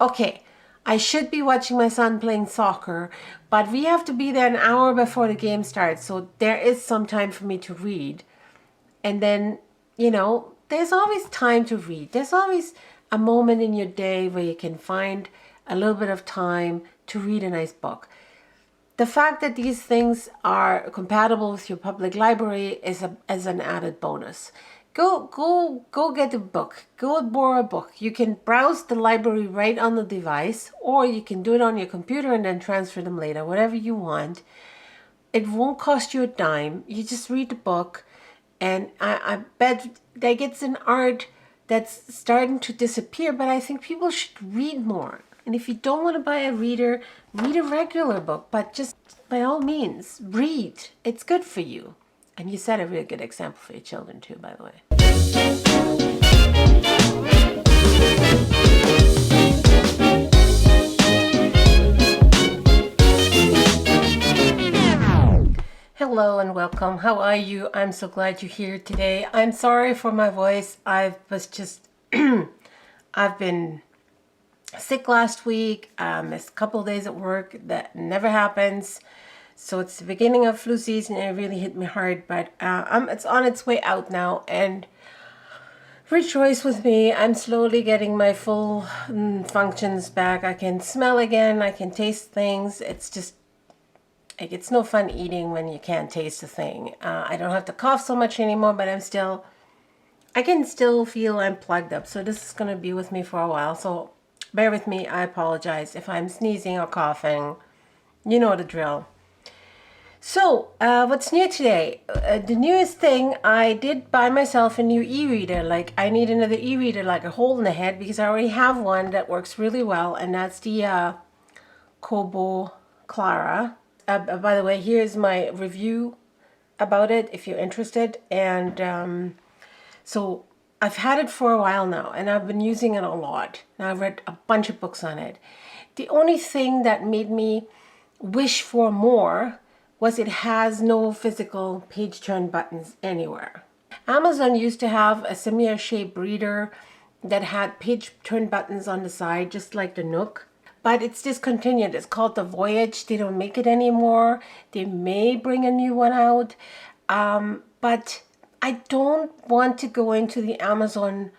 okay, I should be watching my son playing soccer, but we have to be there an hour before the game starts, so there is some time for me to read. And then, there's always time to read. There's always a moment in your day where you can find a little bit of time to read a nice book. The fact that these things are compatible with your public library is an added bonus. Go get a book. Go borrow a book. You can browse the library right on the device, or you can do it on your computer and then transfer them later, whatever you want. It won't cost you a dime. You just read the book, and I bet like it's an art that's starting to disappear, but I think people should read more. And if you don't want to buy a reader, read a regular book, but just by all means, read. It's good for you. And you set a really good example for your children too, by the way. Hello and welcome. How are you? I'm so glad you're here today. I'm sorry for my voice. I've been sick last week. Missed a couple of days at work. That never happens. So it's the beginning of flu season and it really hit me hard. But it's on its way out now. And rejoice with me. I'm slowly getting my full functions back. I can smell again. I can taste things. It's just, like, it's no fun eating when you can't taste a thing. I don't have to cough so much anymore, but I can still feel I'm plugged up. So this is going to be with me for a while. So bear with me. I apologize if I'm sneezing or coughing. You know the drill. So what's new today? The newest thing, I did buy myself a new e-reader. Like, I need another e-reader, like a hole in the head, because I already have one that works really well. And that's the Kobo Clara. By the way, here's my review about it if you're interested. And so I've had it for a while now and I've been using it a lot. And I've read a bunch of books on it. The only thing that made me wish for more was it has no physical page turn buttons anywhere. Amazon used to have a similar shaped reader that had page turn buttons on the side, just like the Nook. But it's discontinued. It's called the Voyage. They don't make it anymore. They may bring a new one out. But I don't want to go into the Amazon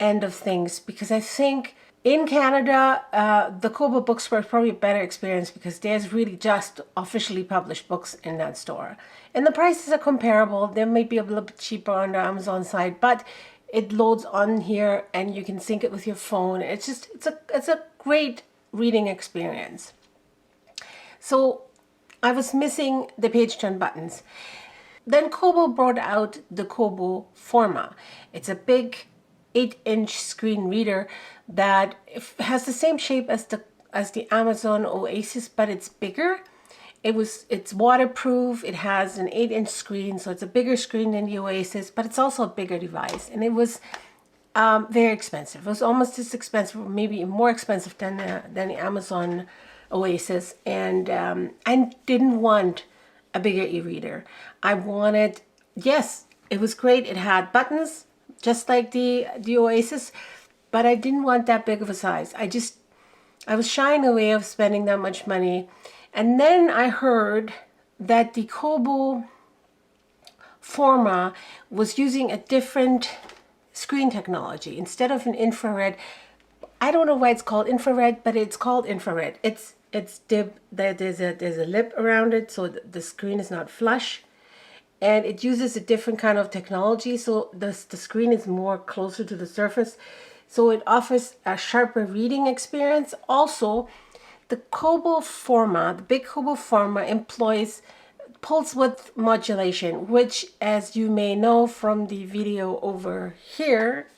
end of things, because I think in Canada, the Kobo bookstore is probably a better experience because there's really just officially published books in that store. And the prices are comparable. They might be a little bit cheaper on the Amazon side, but it loads on here and you can sync it with your phone. It's a great reading experience. So I was missing the page turn buttons. Then Kobo brought out the Kobo Forma. It's a big 8-inch screen reader that has the same shape as the Amazon Oasis, but it's bigger. It's waterproof. It has an 8-inch screen, so it's a bigger screen than the Oasis, but it's also a bigger device. And it was very expensive. It was almost as expensive, maybe more expensive than the Amazon Oasis. And I didn't want a bigger e-reader. I wanted, yes, it was great. It had buttons, just like the Oasis, but I didn't want that big of a size. I was shying away of spending that much money. And then I heard that the Kobo Forma was using a different screen technology. Instead of an infrared, I don't know why it's called infrared, but it's called infrared. There's a lip around it, so the screen is not flush. And it uses a different kind of technology, so the screen is more closer to the surface. So it offers a sharper reading experience. Also, the Kobo Forma, the big Kobo Forma, employs pulse width modulation, which, as you may know from the video over here,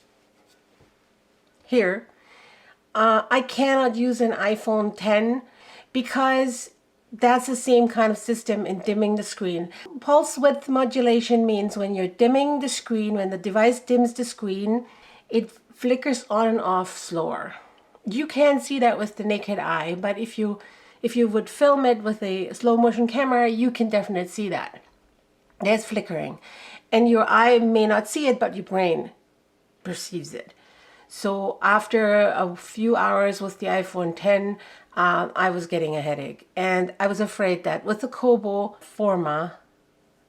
I cannot use an iPhone 10 because that's the same kind of system in dimming the screen. Pulse width modulation means when you're dimming the screen, when the device dims the screen, it flickers on and off slower. You can see that with the naked eye, but if you would film it with a slow motion camera, you can definitely see that. There's flickering. And your eye may not see it, but your brain perceives it. So after a few hours with the iPhone 10, I was getting a headache. And I was afraid that with the Kobo Forma,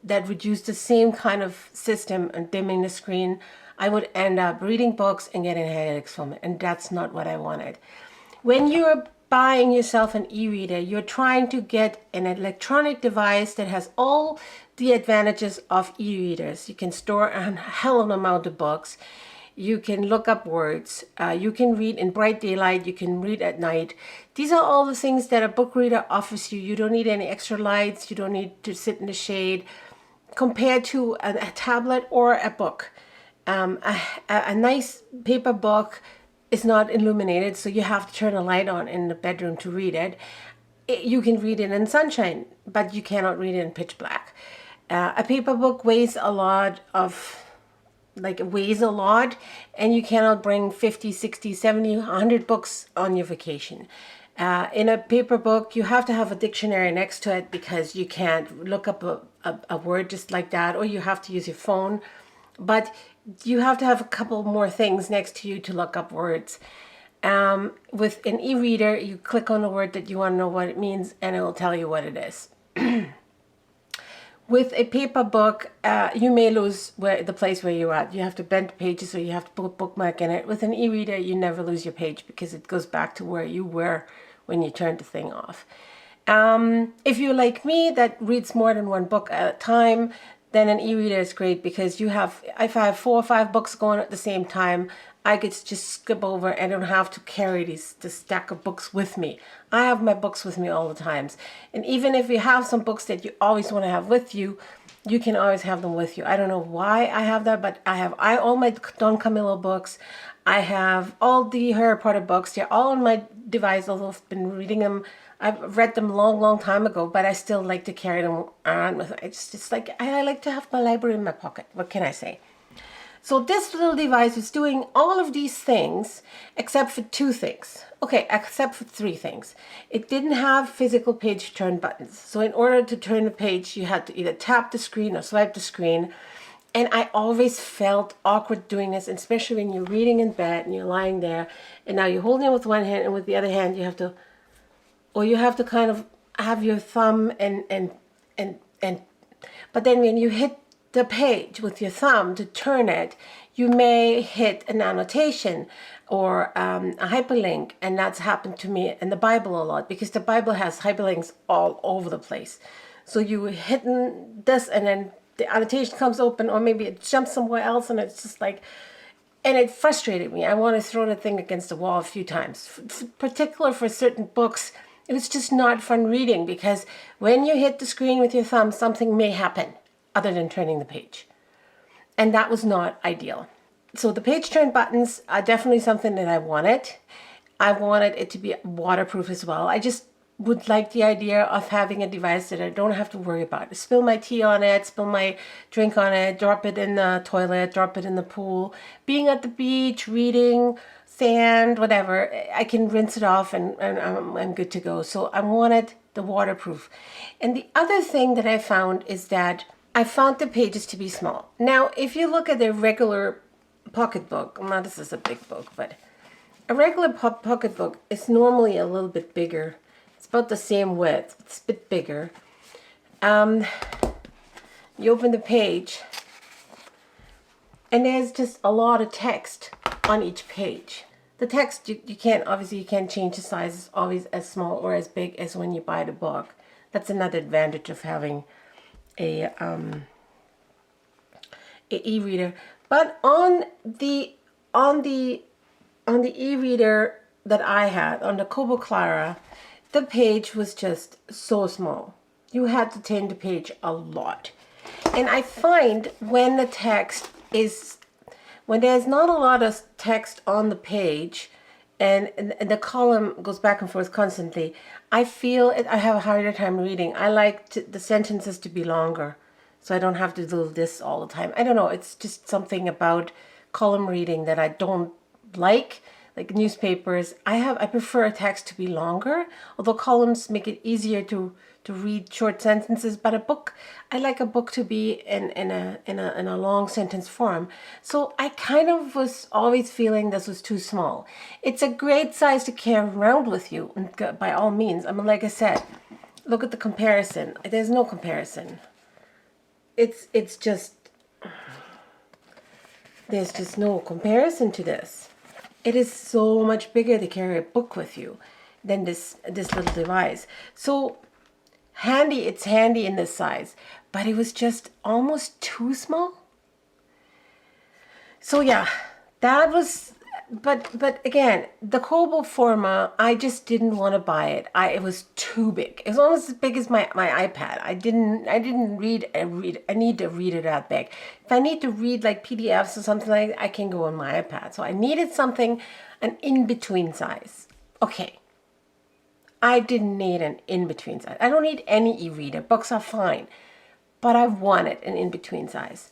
that would use the same kind of system and dimming the screen, I would end up reading books and getting headaches from it. And that's not what I wanted. When you're buying yourself an e-reader, you're trying to get an electronic device that has all the advantages of e-readers. You can store a hell of an amount of books. You can look up words. You can read in bright daylight. You can read at night. These are all the things that a book reader offers you. You don't need any extra lights. You don't need to sit in the shade compared to a tablet or a book. A nice paper book is not illuminated, so you have to turn a light on in the bedroom to read it. You can read it in sunshine, but you cannot read it in pitch black. A paper book weighs a lot, and you cannot bring 50, 60, 70, 100 books on your vacation. In a paper book, you have to have a dictionary next to it because you can't look up a word just like that, or you have to use your phone. But you have to have a couple more things next to you to look up words. With an e-reader, you click on the word that you want to know what it means, and it will tell you what it is. With a paper book, you may lose the place where you're at. You have to bend pages, or you have to put a bookmark in it. With an e-reader, you never lose your page because it goes back to where you were when you turned the thing off. If you're like me that reads more than one book at a time, then an e-reader is great because if I have 4 or 5 books going at the same time, I could just skip over and don't have to carry this stack of books with me. I have my books with me all the times. And even if you have some books that you always want to have with you, you can always have them with you. I don't know why I have that, but I have all my Don Camillo books. I have all the Harry Potter books. They're all on my device, although I've been reading them. I've read them long time ago, but I still like to carry them around with me. It's like I like to have my library in my pocket. What can I say? So this little device is doing all of these things except for 2 things. Okay, except for 3 things. It didn't have physical page turn buttons. So in order to turn the page, you had to either tap the screen or swipe the screen. And I always felt awkward doing this, especially when you're reading in bed and you're lying there. And now you're holding it with one hand, and with the other hand you have to kind of have your thumb but then when you hit the page with your thumb to turn it, you may hit an annotation or a hyperlink, and that's happened to me in the Bible a lot because the Bible has hyperlinks all over the place. So you hitting this and then the annotation comes open, or maybe it jumps somewhere else, and it's just like, and it frustrated me. I want to throw the thing against the wall a few times, particularly for certain books. It was just not fun reading because when you hit the screen with your thumb, something may happen other than turning the page. And that was not ideal. So the page turn buttons are definitely something that I wanted. I wanted it to be waterproof as well. I just would like the idea of having a device that I don't have to worry about. Spill my tea on it, spill my drink on it, drop it in the toilet, drop it in the pool. Being at the beach, reading, sand, whatever, I can rinse it off and I'm good to go. So I wanted the waterproof. And the other thing that I found is that I found the pages to be small. Now, if you look at a regular pocketbook, now this is a big book, but a regular pocketbook is normally a little bit bigger. It's about the same width. It's a bit bigger. You open the page, and there's just a lot of text on each page. The text, you can't change the size. It's always as small or as big as when you buy the book. That's another advantage of having a e-reader. But on the e-reader that I had, on the Kobo Clara, the page was just so small. You had to turn the page a lot. And I find when there's not a lot of text on the page and the column goes back and forth constantly, I have a harder time reading. I like the sentences to be longer, so I don't have to do this all the time. I don't know, it's just something about column reading that I don't like, like newspapers. I prefer a text to be longer, although columns make it easier to read short sentences. But a book, I like a book to be in a long sentence form. So I kind of was always feeling this was too small. It's a great size to carry around with you, by all means. I mean, like I said, look at the comparison. There's no comparison. It's just, there's just no comparison to this. It is so much bigger to carry a book with you than this little device. So handy, it's handy in this size, but it was just almost too small. So yeah, that was, but again, the Kobo Forma, I just didn't want to buy it. It was too big. It was almost as big as my iPad. I didn't I need to read it that big. If I need to read like PDFs or something like that, I can go on my iPad. So I needed something, an in-between size. Okay. I didn't need an in-between size. I don't need any e-reader. Books are fine. But I wanted an in-between size.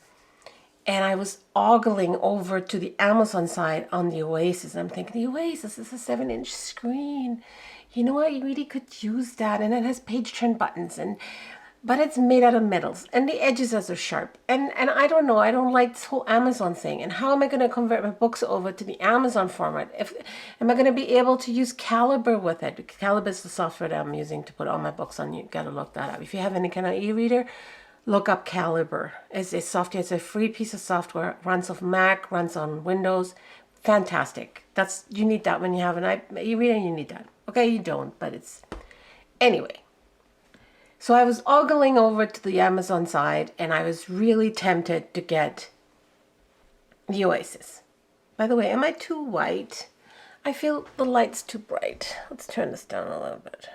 And I was ogling over to the Amazon side on the Oasis. I'm thinking, the Oasis is a 7-inch screen. You know what? You really could use that. And it has page turn buttons. But it's made out of metals. And the edges are so sharp. And I don't know. I don't like this whole Amazon thing. And how am I going to convert my books over to the Amazon format? Am I going to be able to use Calibre with it? Because Calibre is the software that I'm using to put all my books on. You got to look that up. If you have any kind of e-reader, look up Calibre. It's a software. It's a free piece of software. Runs on Mac, runs on Windows. Fantastic. You need that when you have an e-reader. You need that. Okay, you don't, but it's anyway. So I was ogling over to the Amazon side, and I was really tempted to get the Oasis. By the way, am I too white? I feel the light's too bright. Let's turn this down a little bit.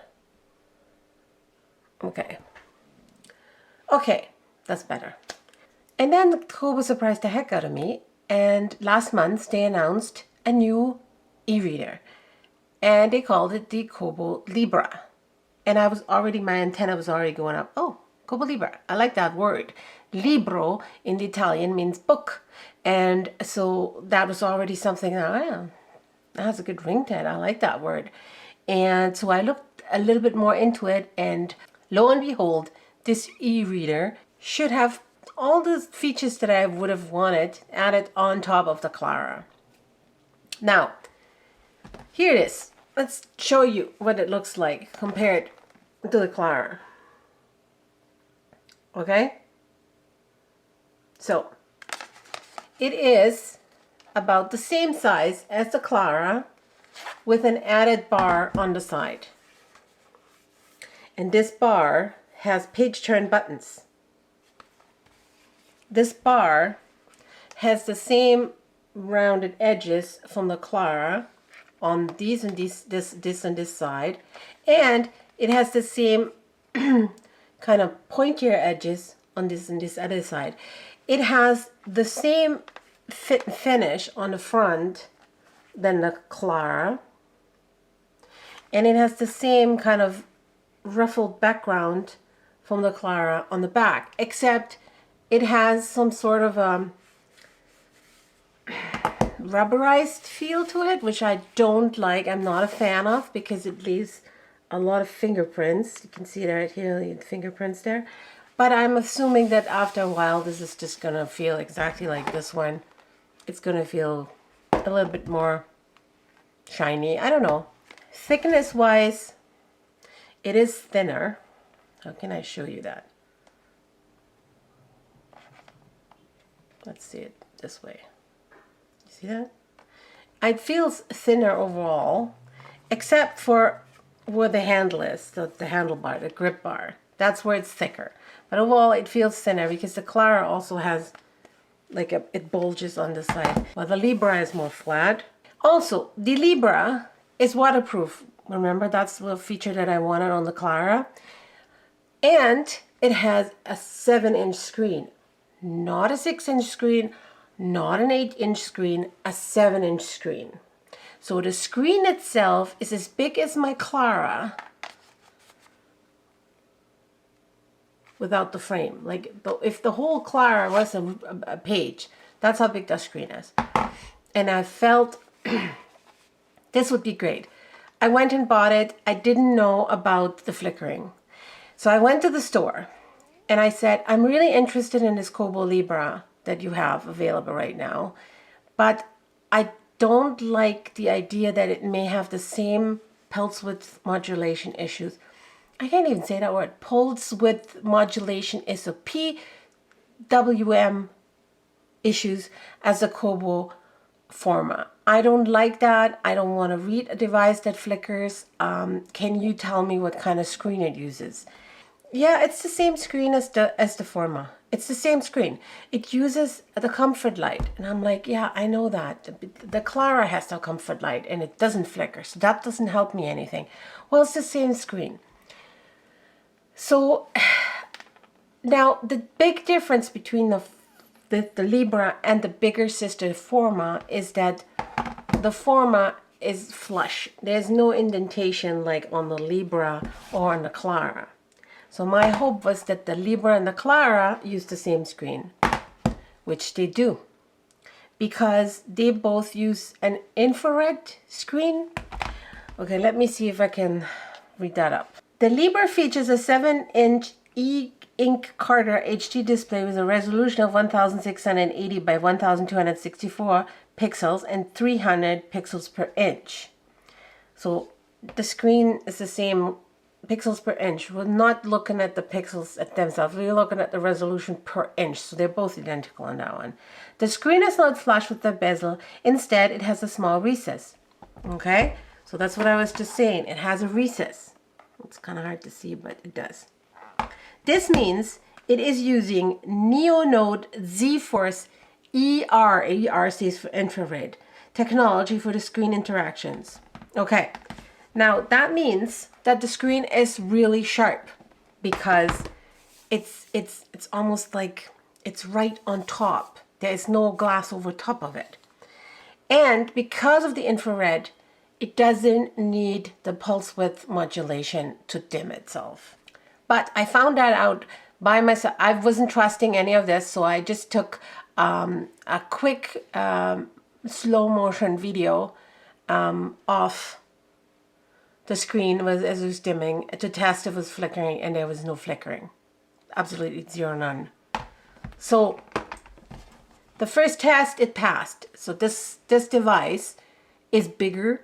Okay, that's better. And then Kobo surprised the heck out of me. And last month, they announced a new e-reader. And they called it the Kobo Libra. And my antenna was already going up. Oh, Kobo Libra. I like that word. Libro in the Italian means book. And so that was already something that has a good ring to it. I like that word. And so I looked a little bit more into it, and lo and behold, this e-reader should have all the features that I would have wanted added on top of the Clara. Now, here it is. Let's show you what it looks like compared to the Clara. Okay? So, it is about the same size as the Clara with an added bar on the side. And this bar has page turn buttons. This bar has the same rounded edges from the Clara on these and this and this side, and it has the same kind of pointier edges on this and this other side. It has the same fit and finish on the front than the Clara, and it has the same kind of ruffled background from the Clara on the back, except it has some sort of rubberized feel to it, which I don't like. I'm not a fan of, because it leaves a lot of fingerprints. You can see it right here, the fingerprints there. But I'm assuming that after a while, this is just going to feel exactly like this one. It's going to feel a little bit more shiny. I don't know. Thickness-wise, it is thinner. How can I show you that? Let's see it this way. You see that? It feels thinner overall, except for where the handle is, the handlebar, the grip bar. That's where it's thicker. But overall, it feels thinner because the Clara also has it bulges on the side, while the Libra is more flat. Also, the Libra is waterproof. Remember, that's the feature that I wanted on the Clara. And it has a 7-inch screen. Not a 6-inch screen, not an 8-inch screen, a 7-inch screen. So the screen itself is as big as my Clara without the frame. Like, if the whole Clara was a page, that's how big the screen is. And I felt This would be great. I went and bought it. I didn't know about the flickering. So I went to the store and I said, I'm really interested in this Kobo Libra that you have available right now, but I don't like the idea that it may have the same pulse width modulation issues. I can't even say that word. Pulse width modulation is a PWM issues as a Kobo Forma. I don't like that. I don't want to read a device that flickers. Can you tell me what kind of screen it uses? Yeah, it's the same screen as the Forma. It's the same screen. It uses the comfort light. And I'm like, yeah, I know that. The Clara has the comfort light and it doesn't flicker. So that doesn't help me anything. Well, it's the same screen. So now the big difference between the Libra and the bigger sister Forma is that the Forma is flush. There's no indentation like on the Libra or on the Clara. So my hope was that the Libra and the Clara use the same screen, which they do, because they both use an infrared screen. Okay, let me see if I can read that up. The Libra features a 7-inch e-ink Carter HD display with a resolution of 1680 by 1264 pixels and 300 pixels per inch. So the screen is the same pixels per inch. We're not looking at the pixels at themselves. We're looking at the resolution per inch. So they're both identical on that one. The screen is not flush with the bezel. Instead, it has a small recess. Okay, so that's what I was just saying. It has a recess. It's kind of hard to see, but it does. This means it is using NeoNode Z-Force ER, ER stands for infrared, technology for the screen interactions. Okay, now that means that the screen is really sharp because it's almost like it's right on top. There is no glass over top of it. And because of the infrared, it doesn't need the pulse width modulation to dim itself. But I found that out by myself. I wasn't trusting any of this, so I just took a quick slow motion video off the screen as it was dimming to test if it was flickering, and there was no flickering. Absolutely zero, none. So the first test, it passed. So this device is bigger.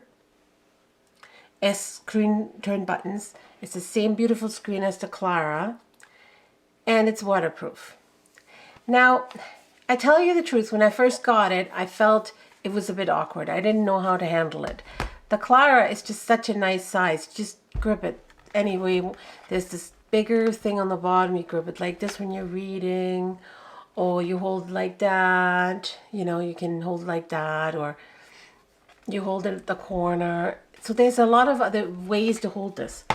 As screen turn buttons. It's the same beautiful screen as the Clara, and it's waterproof. Now, I tell you the truth, when I first got it, I felt it was a bit awkward. I didn't know how to handle it. The Clara is just such a nice size. Just grip it anyway. There's this bigger thing on the bottom. You grip it like this when you're reading, or you hold like that. You know, you can hold like that, or you hold it at the corner. So there's a lot of other ways to hold this.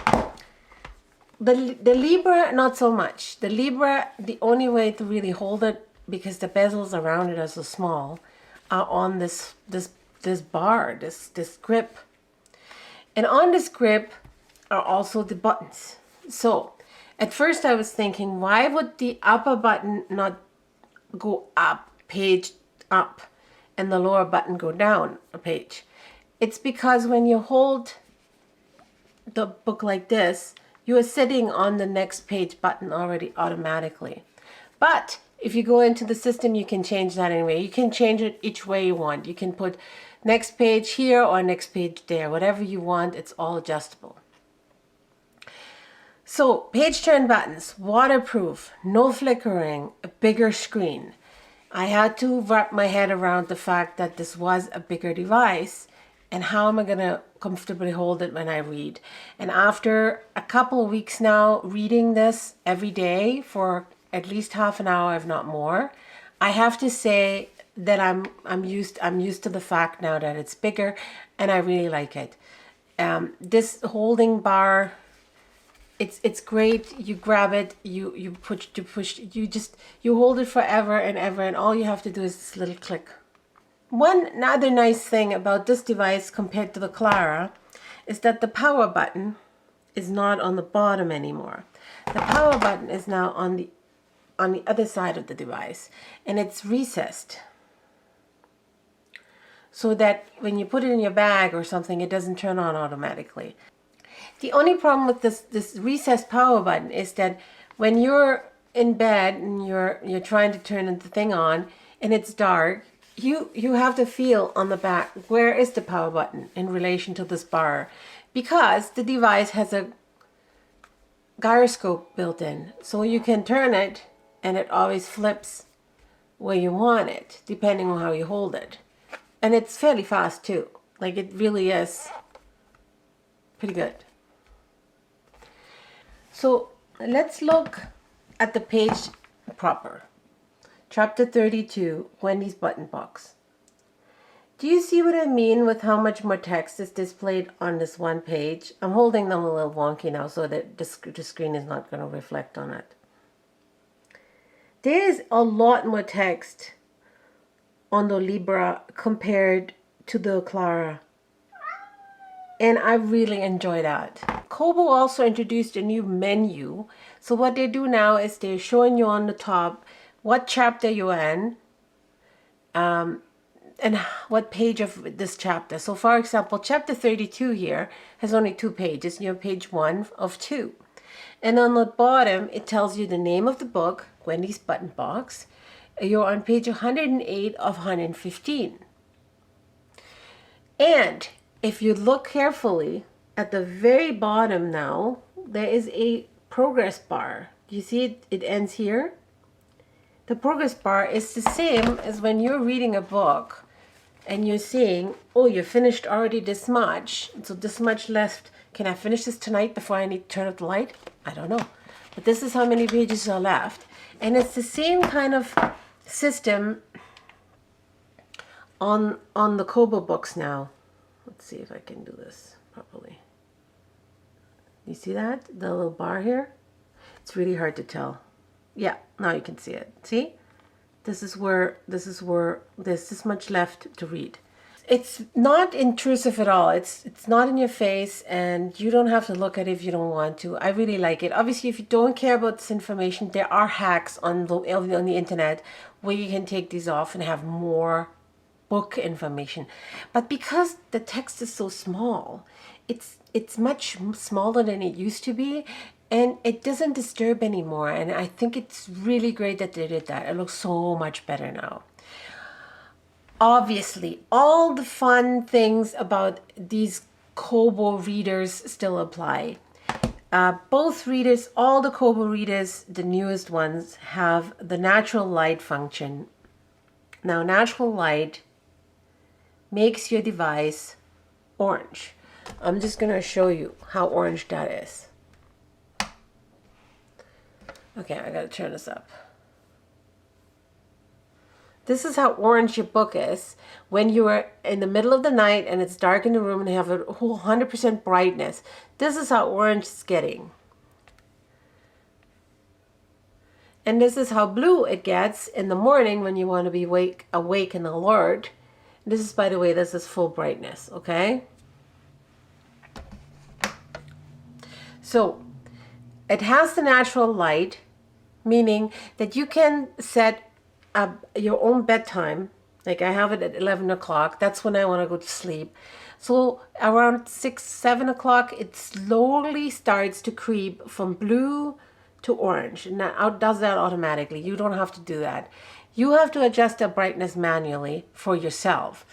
The Libra, not so much. The Libra, the only way to really hold it, because the bezels around it are so small, are on this bar, this grip. And on this grip are also the buttons. So at first I was thinking, why would the upper button not go up, page up, and the lower button go down a page? It's because when you hold the book like this, you are sitting on the next page button already automatically. But if you go into the system, you can change that anyway. You can change it each way you want. You can put next page here or next page there. Whatever you want, it's all adjustable. So page turn buttons, waterproof, no flickering, a bigger screen. I had to wrap my head around the fact that this was a bigger device. And how am I going to comfortably hold it when I read? And after a couple of weeks now reading this every day for at least half an hour, if not more, I have to say that I'm used to the fact now that it's bigger, and I really like it. This holding bar, it's great. You grab it, you push, you hold it forever and ever, and all you have to do is this little click. One other nice thing about this device compared to the Clara is that the power button is not on the bottom anymore. The power button is now on the other side of the device, and it's recessed. so that when you put it in your bag or something, it doesn't turn on automatically. The only problem with this recessed power button is that when you're in bed and you're trying to turn the thing on and it's dark, you have to feel on the back, where is the power button in relation to this bar, because the device has a gyroscope built in, so you can turn it and it always flips where you want it depending on how you hold it. And it's fairly fast too. Like, it really is pretty good. So let's look at the page proper. Chapter 32, Wendy's Button Box. Do you see what I mean with how much more text is displayed on this one page? I'm holding them a little wonky now so that the screen is not going to reflect on it. There's a lot more text on the Libra compared to the Clara. And I really enjoy that. Kobo also introduced a new menu. So what they do now is they're showing you on the top what chapter you're in, and what page of this chapter. So for example, chapter 32 here has only 2 pages. You're page 1 of 2. And on the bottom, it tells you the name of the book, Wendy's Button Box. You're on page 108 of 115. And if you look carefully at the very bottom now, there is a progress bar. You see it? It ends here. The progress bar is the same as when you're reading a book and you're saying, oh, you finished already this much, so this much left. Can I finish this tonight before I need to turn off the light? I don't know. But this is how many pages are left. And it's the same kind of system on the Kobo books now. Let's see if I can do this properly. You see that? The little bar here? It's really hard to tell. Yeah, now you can see it. See? This is where there's this much left to read. It's not intrusive at all. It's not in your face, and you don't have to look at it if you don't want to. I really like it. Obviously, if you don't care about this information, there are hacks on the internet where you can take these off and have more book information. But because the text is so small, it's much smaller than it used to be, and it doesn't disturb anymore. And I think it's really great that they did that. It looks so much better now. Obviously, all the fun things about these Kobo readers still apply. Both readers, all the Kobo readers, the newest ones, have the natural light function. Now, natural light makes your device orange. I'm just going to show you how orange that is. Okay, I got to turn this up. This is how orange your book is when you are in the middle of the night and it's dark in the room and you have a whole 100% brightness. This is how orange it's getting. And this is how blue it gets in the morning when you want to be awake and alert. This is, by the way, this is full brightness, okay? So it has the natural light, meaning that you can set your own bedtime. Like I have it at 11 o'clock. That's when I want to go to sleep. So around 6, 7 o'clock, it slowly starts to creep from blue to orange. And that does that automatically. You don't have to do that. You have to adjust the brightness manually for yourself.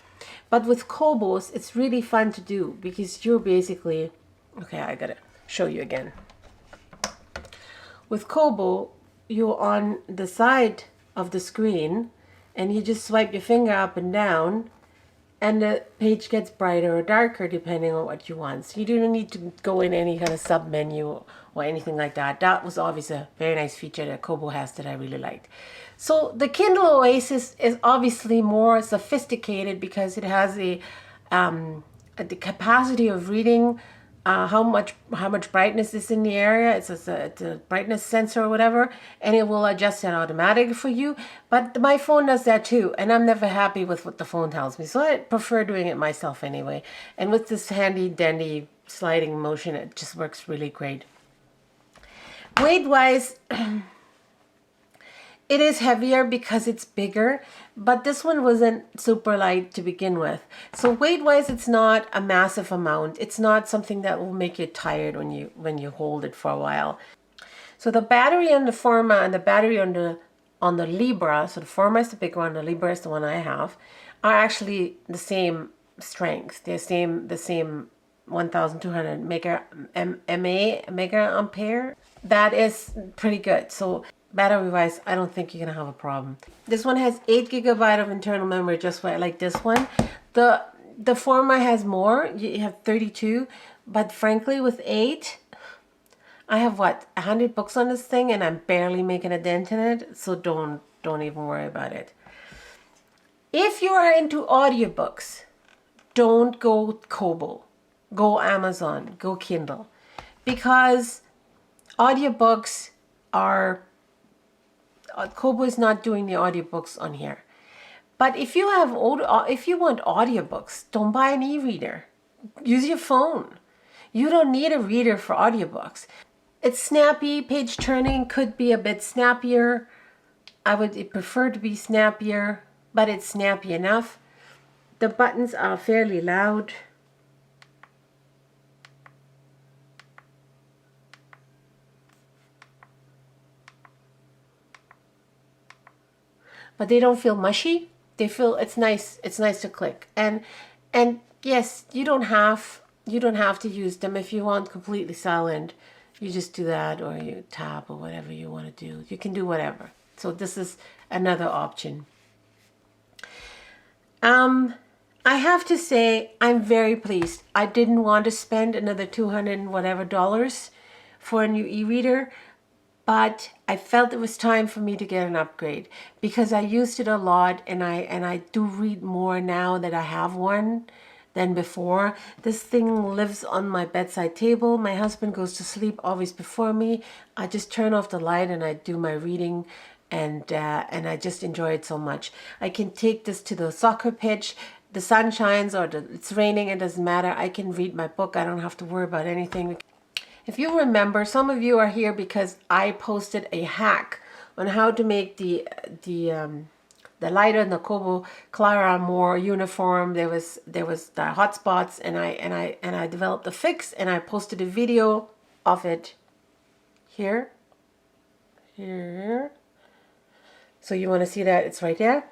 But with Kobos, it's really fun to do because you're basically... Okay, I got to show you again. With Kobo, you're on the side of the screen and you just swipe your finger up and down and the page gets brighter or darker depending on what you want. So you don't need to go in any kind of sub menu or anything like that. That was obviously a very nice feature that Kobo has that I really liked. So the Kindle Oasis is obviously more sophisticated because it has the capacity of reading how much brightness is in the area. It's a brightness sensor or whatever, and it will adjust that automatically for you. But my phone does that too, and I'm never happy with what the phone tells me, so I prefer doing it myself anyway. And with this handy dandy sliding motion, it just works really great. Weight wise, It is heavier because it's bigger, but this one wasn't super light to begin with. So weight-wise, it's not a massive amount. It's not something that will make you tired when you hold it for a while. So the battery on the Forma and the battery on the Libra, so the Forma is the big one, the Libra is the one I have, are actually the same strength. They're the same 1,200 mega ampere. That is pretty good. So battery wise, I don't think you're gonna have a problem. This one has 8 gigabyte of internal memory, just like this one. The Forma has more. You have 32, but frankly, with 8, I have what, 100 books on this thing, and I'm barely making a dent in it. So don't even worry about it. If you are into audiobooks, don't go Kobo, go Amazon, go Kindle, because audiobooks are, Kobo is not doing the audiobooks on here. But if you want audiobooks, don't buy an e-reader. Use your phone. You don't need a reader for audiobooks. It's snappy. Page turning could be a bit snappier. I would prefer to be snappier, but it's snappy enough. The buttons are fairly loud. But they don't feel mushy. They feel, it's nice to click. And yes, you don't have to use them if you want completely silent. You just do that, or you tap, or whatever you want to do. You can do whatever. So this is another option. I have to say, I'm very pleased. I didn't want to spend another 200 and whatever dollars for a new e-reader, but I felt it was time for me to get an upgrade because I used it a lot, and I do read more now that I have one than before. This thing lives on my bedside table. My husband goes to sleep always before me. I just turn off the light and I do my reading, and I just enjoy it so much. I can take this to the soccer pitch. The sun shines or it's raining, it doesn't matter. I can read my book. I don't have to worry about anything. If you remember, some of you are here because I posted a hack on how to make the lighter and the Kobo Clara more uniform. There was the hot spots, and I developed a fix, and I posted a video of it here. So you want to see that? It's right there.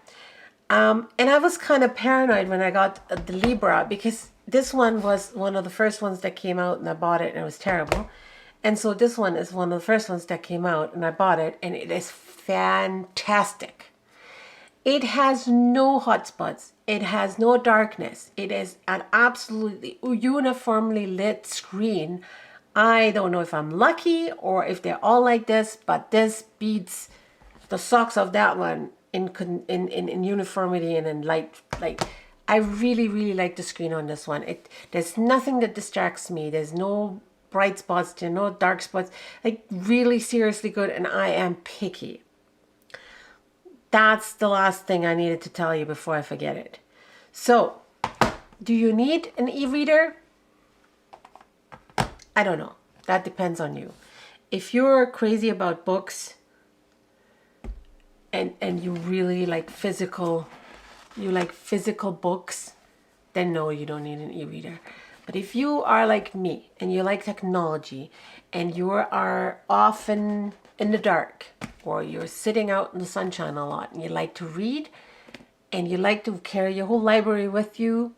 And I was kind of paranoid when I got the Libra, because this one was one of the first ones that came out, and I bought it and it was terrible. And so this one is one of the first ones that came out, and I bought it, and it is fantastic. It has no hotspots. It has no darkness. It is an absolutely uniformly lit screen. I don't know if I'm lucky or if they're all like this, but this beats the socks of that one in uniformity and in light. Like, I really like the screen on this one. There's nothing that distracts me. There's no bright spots, there's no dark spots. Like, really seriously good, and I am picky. That's the last thing I needed to tell you before I forget it. So, do you need an e-reader? I don't know. That depends on you. If you're crazy about books and you really like physical books, then no, you don't need an e-reader. But if you are like me and you like technology and you are often in the dark, or you're sitting out in the sunshine a lot, and you like to read and you like to carry your whole library with you,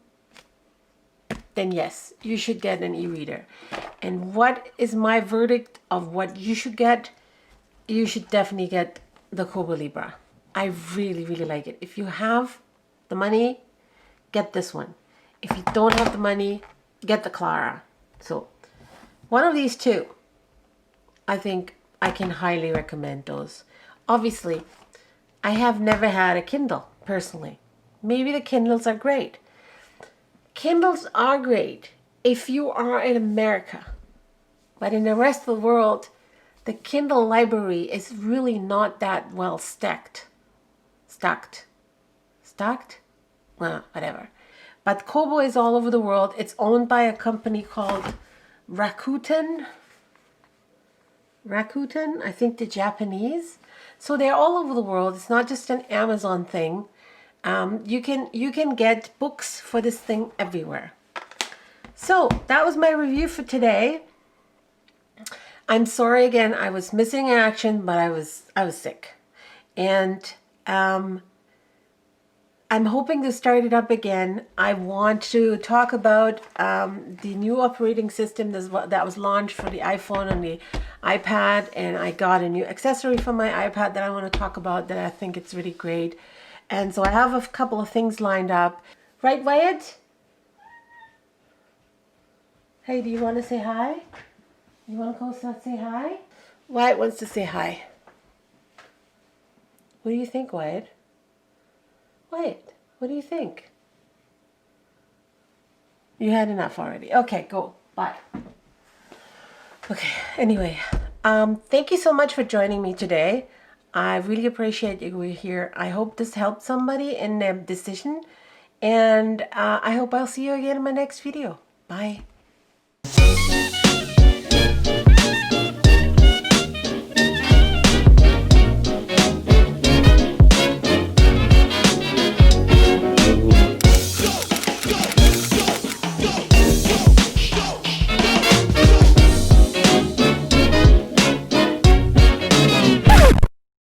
then yes, you should get an e-reader. And what is my verdict of what you should get? You should definitely get the Kobo Libra. I really like it. If you have the money, get this one. If you don't have the money, get the Clara. So one of these two, I think I can highly recommend those. Obviously, I have never had a Kindle personally. Maybe the Kindles are great. Kindles are great if you are in America. But in the rest of the world, the Kindle library is really not that well stacked? Well, whatever. But Kobo is all over the world. It's owned by a company called Rakuten. Rakuten, I think the Japanese. So they're all over the world. It's not just an Amazon thing. You can get books for this thing everywhere. So that was my review for today. I'm sorry again, I was missing in action, but I was sick. And I'm hoping to start it up again. I want to talk about the new operating system that was launched for the iPhone and the iPad, and I got a new accessory for my iPad that I want to talk about that I think it's really great. And so I have a couple of things lined up. Right, Wyatt? Hey, do you want to say hi? You want to go say hi? Wyatt wants to say hi. What do you think, Wyatt? Wyatt, what do you think? You had enough already. Okay, go. Bye. Okay, anyway, thank you so much for joining me today. I really appreciate you here. I hope this helped somebody in their decision. And I hope I'll see you again in my next video. Bye.